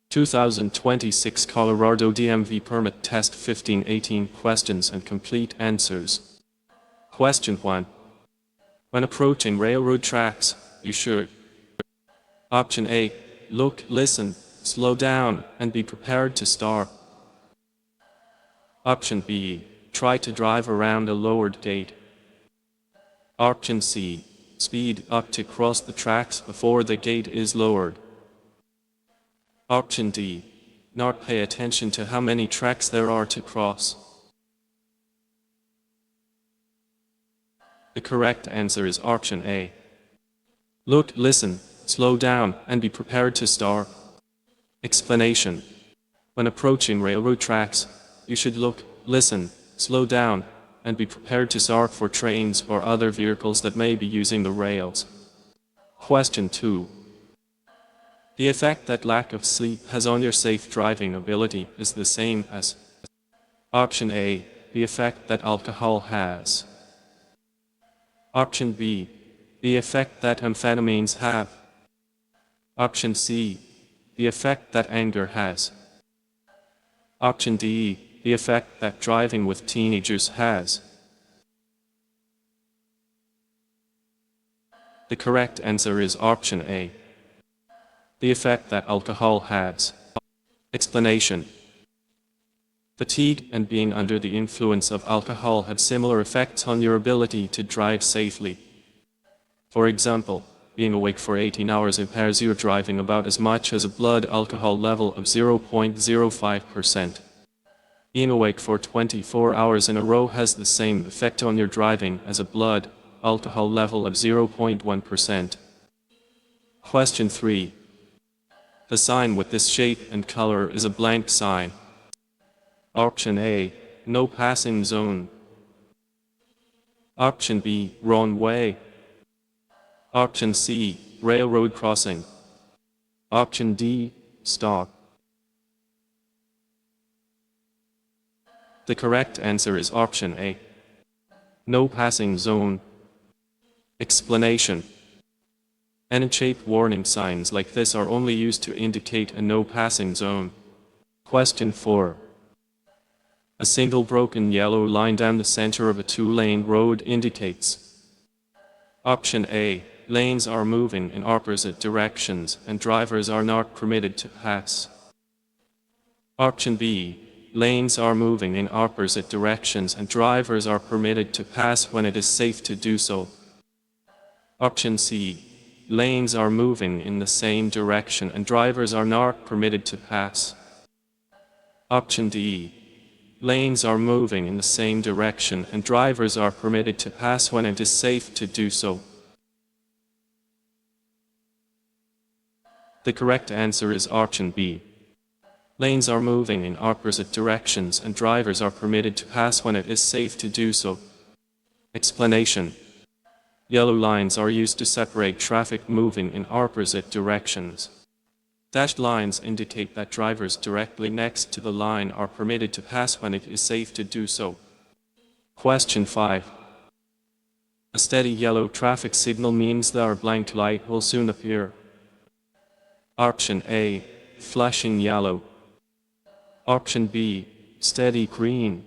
2026 Colorado DMV Permit Test 1518 Questions and Complete Answers. Question 1. When approaching railroad tracks, you should: Option A. Look, listen, slow down, and be prepared to start. Option B. Try to drive around a lowered gate. Option C. Speed up to cross the tracks before the gate is lowered. Option D. Not pay attention to how many tracks there are to cross. The correct answer is option A. Look, listen, slow down, and be prepared to start. Explanation. When approaching railroad tracks, you should look, listen, slow down, and be prepared to start for trains or other vehicles that may be using the rails. Question 2. The effect that lack of sleep has on your safe driving ability is the same as: Option A. The effect that alcohol has. Option B. The effect that amphetamines have. Option C. The effect that anger has. Option D. The effect that driving with teenagers has. The correct answer is option A. The effect that alcohol has. Explanation. Fatigue and being under the influence of alcohol have similar effects on your ability to drive safely. For example, being awake for 18 hours impairs your driving about as much as a blood alcohol level of 0.05%. Being awake for 24 hours in a row has the same effect on your driving as a blood alcohol level of 0.1%. Question 3. The sign with this shape and color is a blank sign. Option A. No passing zone. Option B. Wrong way. Option C. Railroad crossing. Option D. Stop. The correct answer is option A. No passing zone. Explanation. N-shaped warning signs like this are only used to indicate a no passing zone. Question 4. A single broken yellow line down the center of a two-lane road indicates: Option A. Lanes are moving in opposite directions and drivers are not permitted to pass. Option B. Lanes are moving in opposite directions and drivers are permitted to pass when it is safe to do so. Option C. Lanes are moving in the same direction and drivers are not permitted to pass. Option D. Lanes are moving in the same direction and drivers are permitted to pass when it is safe to do so. The correct answer is option B. Lanes are moving in opposite directions and drivers are permitted to pass when it is safe to do so. Explanation. Yellow lines are used to separate traffic moving in opposite directions. Dashed lines indicate that drivers directly next to the line are permitted to pass when it is safe to do so. Question 5. A steady yellow traffic signal means that our blank light will soon appear. Option A. Flashing yellow. Option B. Steady green.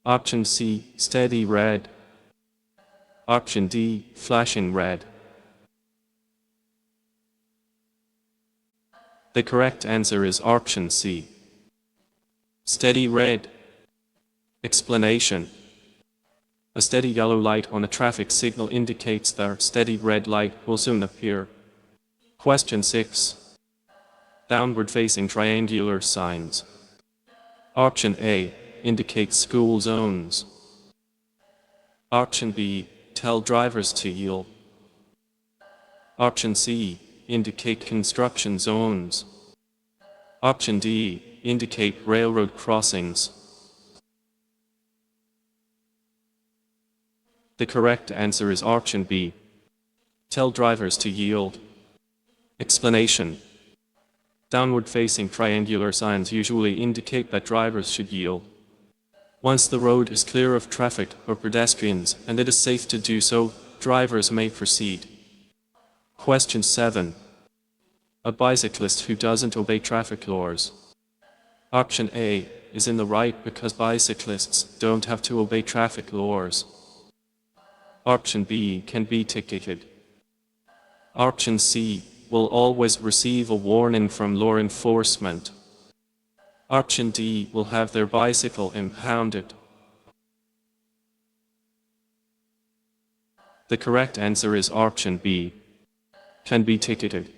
Option C. Steady red. Option D. Flashing red. The correct answer is option C. Steady red. Explanation. A steady yellow light on a traffic signal indicates that a steady red light will soon appear. Question 6. Downward-facing triangular signs. Option A. Indicates school zones. Option B. Tell drivers to yield. Option C. Indicate construction zones. Option D. Indicate railroad crossings. The correct answer is option B. Tell drivers to yield. Explanation. Downward-facing triangular signs usually indicate that drivers should yield. Once the road is clear of traffic or pedestrians and it is safe to do so, drivers may proceed. Question 7. A bicyclist who doesn't obey traffic laws. Option A is in the right because bicyclists don't have to obey traffic laws. Option B can be ticketed. Option C will always receive a warning from law enforcement. Option D will have their bicycle impounded. The correct answer is option B, can be ticketed.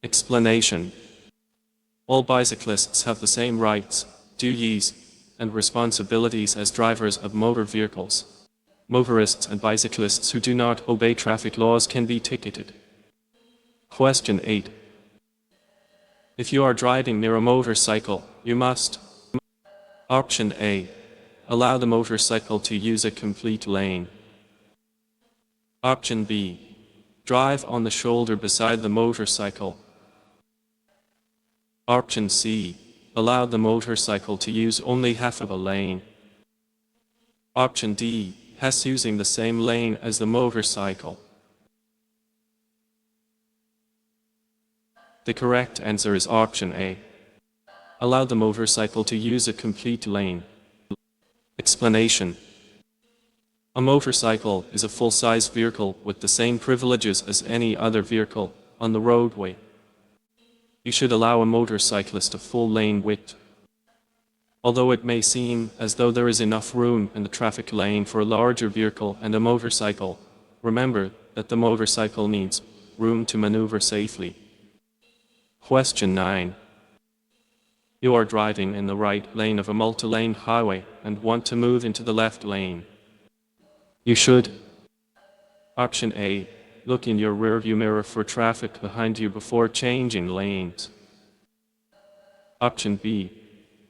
Explanation. All bicyclists have the same rights, duties, and responsibilities as drivers of motor vehicles. Motorists and bicyclists who do not obey traffic laws can be ticketed. Question 8. If you are driving near a motorcycle, you must. Option A. Allow the motorcycle to use a complete lane. Option B. Drive on the shoulder beside the motorcycle. Option C. Allow the motorcycle to use only half of a lane. Option D. Has using the same lane as the motorcycle. The correct answer is option A. Allow the motorcycle to use a complete lane. Explanation. A motorcycle is a full-size vehicle with the same privileges as any other vehicle on the roadway. You should allow a motorcyclist a full lane width. Although it may seem as though there is enough room in the traffic lane for a larger vehicle and a motorcycle, remember that the motorcycle needs room to maneuver safely. Question 9. You are driving in the right lane of a multi-lane highway and want to move into the left lane. You should. Option A. Look in your rearview mirror for traffic behind you before changing lanes. Option B.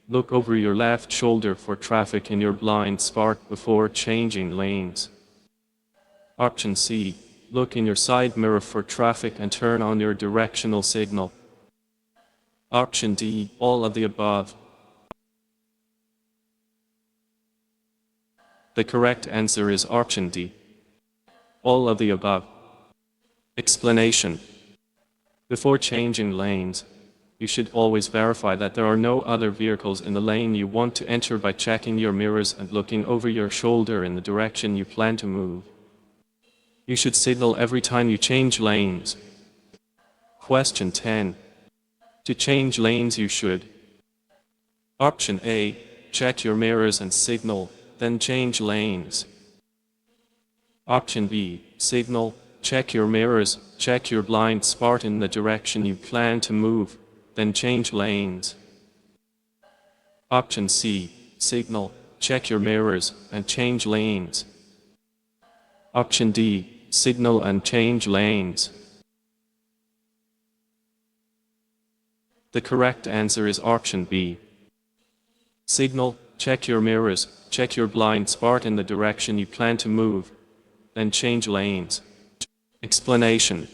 Look over your left shoulder for traffic in your blind spot before changing lanes. Option C. Look in your side mirror for traffic and turn on your directional signal. Option D. All of the above. The correct answer is option D. All of the above. Explanation. Before changing lanes, you should always verify that there are no other vehicles in the lane you want to enter by checking your mirrors and looking over your shoulder in the direction you plan to move. You should signal every time you change lanes. Question 10. To change lanes you should. Option A. Check your mirrors and signal, then change lanes. Option B. Signal, check your mirrors, check your blind spot in the direction you plan to move, then change lanes. Option C. Signal, check your mirrors, and change lanes. Option D. Signal and change lanes. The correct answer is option B. Signal, check your mirrors, check your blind spot in the direction you plan to move, then change lanes. Explanation.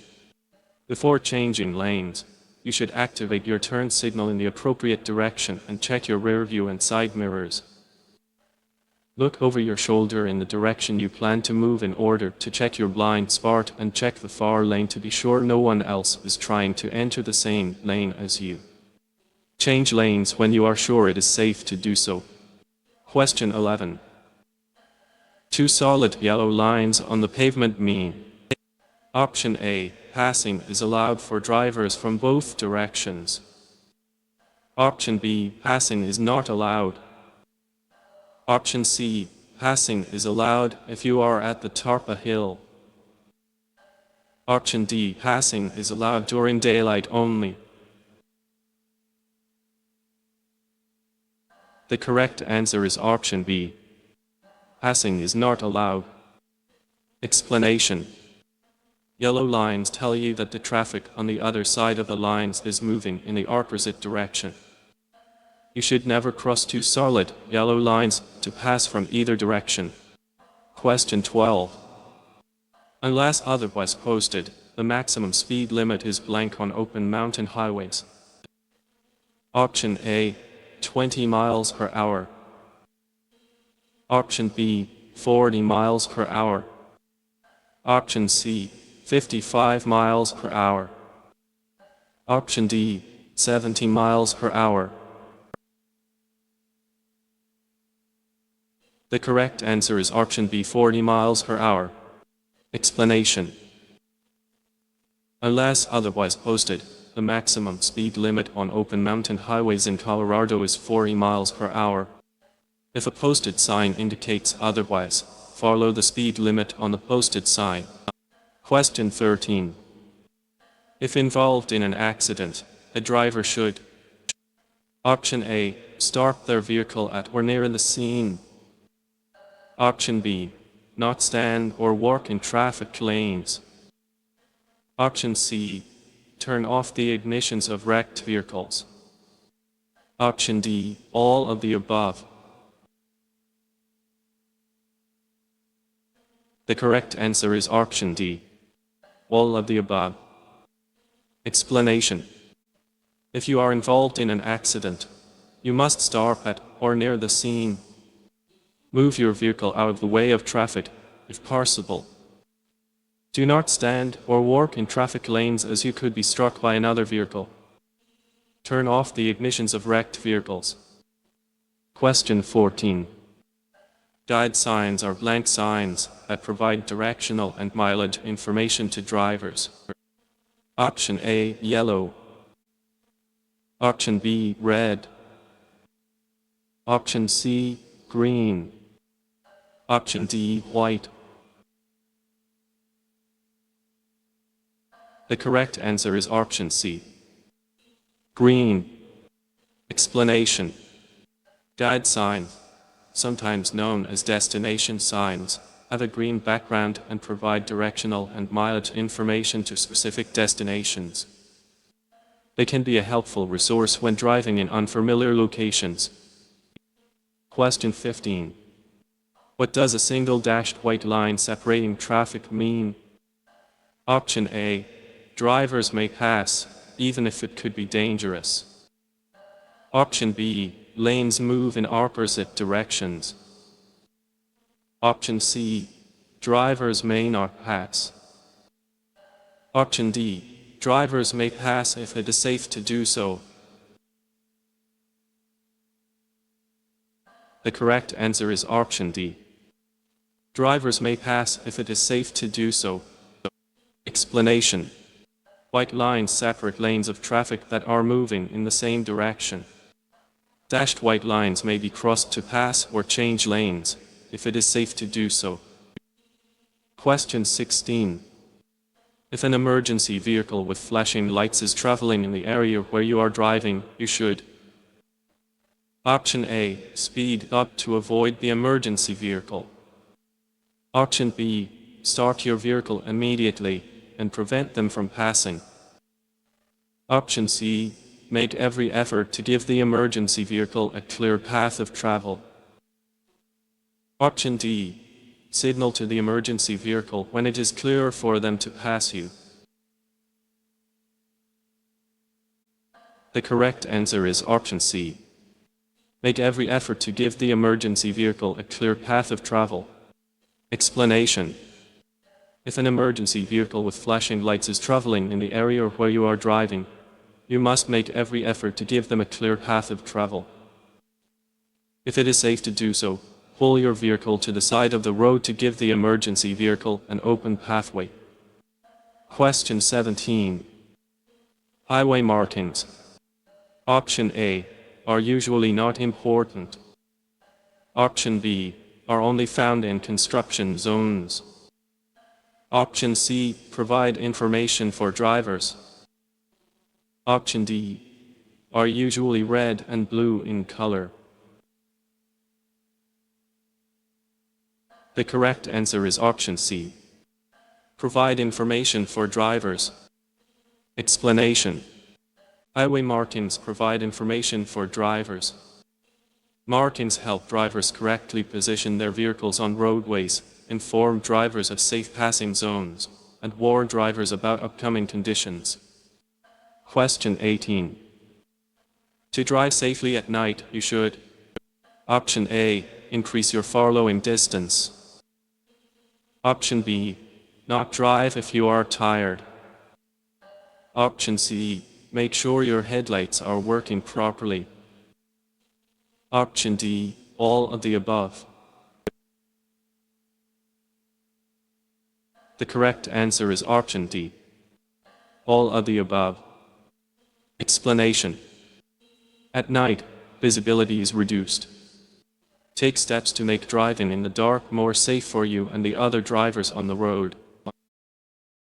Before changing lanes, you should activate your turn signal in the appropriate direction and check your rear view and side mirrors. Look over your shoulder in the direction you plan to move in order to check your blind spot and check the far lane to be sure no one else is trying to enter the same lane as you. Change lanes when you are sure it is safe to do so. Question 11. Two solid yellow lines on the pavement mean. Option A. Passing is allowed for drivers from both directions. Option B. Passing is not allowed. Option C. Passing is allowed if you are at the top of a hill. Option D. Passing is allowed during daylight only. The correct answer is option B. Passing is not allowed. Explanation. Yellow lines tell you that the traffic on the other side of the lines is moving in the opposite direction. You should never cross two solid yellow lines to pass from either direction. Question 12. Unless otherwise posted, the maximum speed limit is blank on open mountain highways. Option A. 20 miles per hour. Option B. 40 miles per hour. Option C. 55 miles per hour. Option D, 70 miles per hour. The correct answer is option B, 40 miles per hour. Explanation. Unless otherwise posted, the maximum speed limit on open mountain highways in Colorado is 40 miles per hour. If a posted sign indicates otherwise, follow the speed limit on the posted sign. Question 13. If involved in an accident, a driver should: Option A, stop their vehicle at or near the scene. Option B, not stand or walk in traffic lanes. Option C, turn off the ignitions of wrecked vehicles. Option D, all of the above. The correct answer is option D, all of the above. Explanation. If you are involved in an accident, you must stop at or near the scene. Move your vehicle out of the way of traffic, if possible. Do not stand or walk in traffic lanes as you could be struck by another vehicle. Turn off the ignitions of wrecked vehicles. Question 14. Guide signs are blank signs that provide directional and mileage information to drivers. Option A, yellow. Option B, red. Option C, green. Option D, white. The correct answer is option C, green. Explanation. Guide signs, sometimes known as destination signs, have a green background and provide directional and mileage information to specific destinations. They can be a helpful resource when driving in unfamiliar locations. Question 15. What does a single dashed white line separating traffic mean? Option A, drivers may pass, even if it could be dangerous. Option B, lanes move in opposite directions. Option C, drivers may not pass. Option D, drivers may pass if it is safe to do so. The correct answer is option D. Drivers may pass if it is safe to do so. Explanation. White lines separate lanes of traffic that are moving in the same direction. Dashed white lines may be crossed to pass or change lanes, if it is safe to do so. Question 16. If an emergency vehicle with flashing lights is traveling in the area where you are driving, you should: Option A, speed up to avoid the emergency vehicle. Option B, start your vehicle immediately and prevent them from passing. Option C, make every effort to give the emergency vehicle a clear path of travel. Option D, signal to the emergency vehicle when it is clear for them to pass you. The correct answer is option C. Make every effort to give the emergency vehicle a clear path of travel. Explanation. If an emergency vehicle with flashing lights is traveling in the area where you are driving, you must make every effort to give them a clear path of travel. If it is safe to do so, pull your vehicle to the side of the road to give the emergency vehicle an open pathway. Question 17. Highway markings. Option A, are usually not important. Option B, are only found in construction zones. Option C, provide information for drivers. Option D, are usually red and blue in color. The correct answer is option C. Provide information for drivers. Explanation. Highway markings provide information for drivers. Markings help drivers correctly position their vehicles on roadways, inform drivers of safe passing zones, and warn drivers about upcoming conditions. Question 18. To drive safely at night, you should: Option A, increase your following distance. Option B, not drive if you are tired. Option C, Make sure your headlights are working properly. Option D, all of the above. The correct answer is option D, all of the above. Explanation. At night, visibility is reduced. Take steps to make driving in the dark more safe for you and the other drivers on the road.